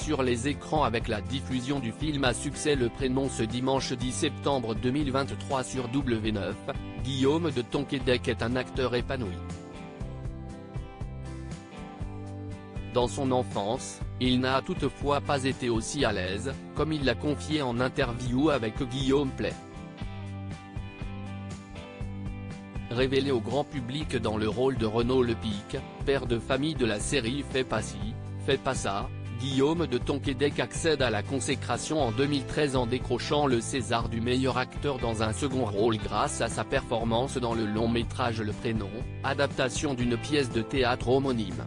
sur les écrans avec la diffusion du film à succès Le Prénom ce dimanche 10 septembre 2023 sur W9, Guillaume de Tonquédec est un acteur épanoui. Dans son enfance, il n'a toutefois pas été aussi à l'aise, comme il l'a confié en interview avec Guillaume Play. Révélé au grand public dans le rôle de Renaud Lepic, père de famille de la série Fais pas ci, fais pas ça, Guillaume de Tonquédec accède à la consécration en 2013 en décrochant le César du meilleur acteur dans un second rôle grâce à sa performance dans le long-métrage Le Prénom, adaptation d'une pièce de théâtre homonyme.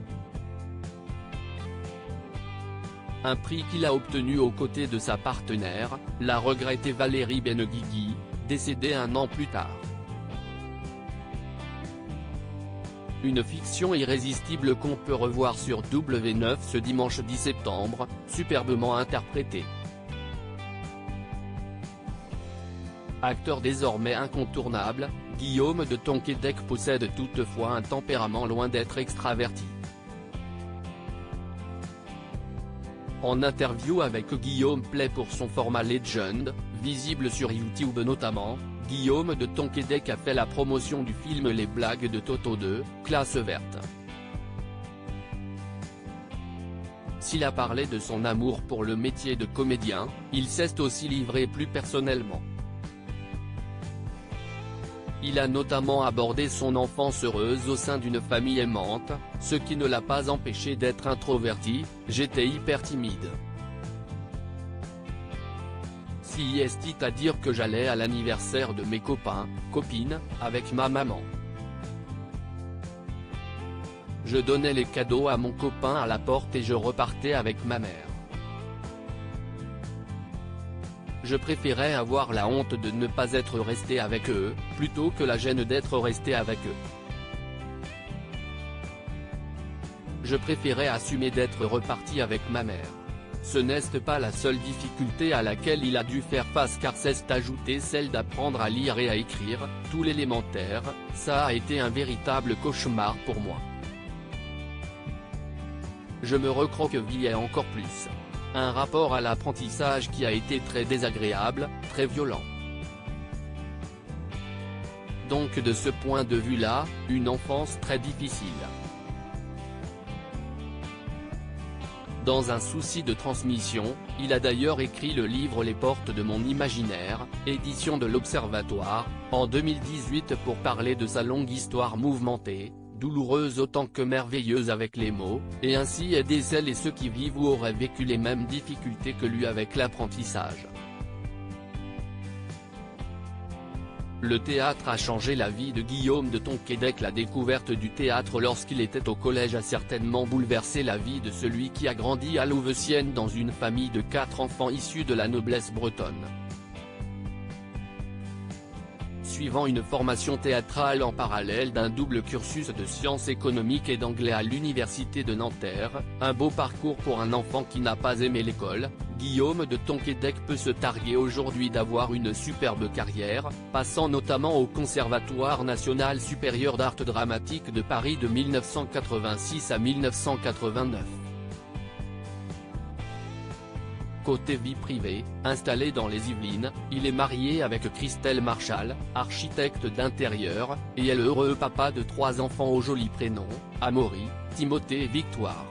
Un prix qu'il a obtenu aux côtés de sa partenaire, la regrettée Valérie Benguigui, décédée un an plus tard. Une fiction irrésistible qu'on peut revoir sur W9 ce dimanche 10 septembre, superbement interprétée. Acteur désormais incontournable, Guillaume de Tonquédec possède toutefois un tempérament loin d'être extraverti. En interview avec Guillaume Play pour son format Legend, visible sur YouTube notamment, Guillaume de Tonquédec a fait la promotion du film Les Blagues de Toto 2, Classe verte. S'il a parlé de son amour pour le métier de comédien, il s'est aussi livré plus personnellement. Il a notamment abordé son enfance heureuse au sein d'une famille aimante, ce qui ne l'a pas empêché d'être introverti. J'étais hyper timide. Si est à dire que j'allais à l'anniversaire de mes copains, copines, avec ma maman. Je donnais les cadeaux à mon copain à la porte et je repartais avec ma mère. Je préférais avoir la honte de ne pas être resté avec eux, plutôt que la gêne d'être resté avec eux. Je préférais assumer d'être reparti avec ma mère. Ce n'est pas la seule difficulté à laquelle il a dû faire face car c'est ajouter celle d'apprendre à lire et à écrire, tout l'élémentaire, ça a été un véritable cauchemar pour moi. Je me recroquevillais encore plus. Un rapport à l'apprentissage qui a été très désagréable, très violent. Donc de ce point de vue-là, une enfance très difficile. Dans un souci de transmission, il a d'ailleurs écrit le livre Les portes de mon imaginaire, édition de l'Observatoire, en 2018 pour parler de sa longue histoire mouvementée, douloureuse autant que merveilleuse avec les mots, et ainsi aider celles et ceux qui vivent ou auraient vécu les mêmes difficultés que lui avec l'apprentissage. Le théâtre a changé la vie de Guillaume de Tonquédec. La découverte du théâtre lorsqu'il était au collège a certainement bouleversé la vie de celui qui a grandi à Louveciennes dans une famille de 4 enfants issus de la noblesse bretonne. Suivant une formation théâtrale en parallèle d'un double cursus de sciences économiques et d'anglais à l'université de Nanterre, un beau parcours pour un enfant qui n'a pas aimé l'école, Guillaume de Tonquédec peut se targuer aujourd'hui d'avoir une superbe carrière, passant notamment au Conservatoire national supérieur d'art dramatique de Paris de 1986 à 1989. Côté vie privée, installé dans les Yvelines, il est marié avec Christelle Marchal, architecte d'intérieur, et est le heureux papa de 3 enfants aux jolis prénoms, Amaury, Timothée et Victoire.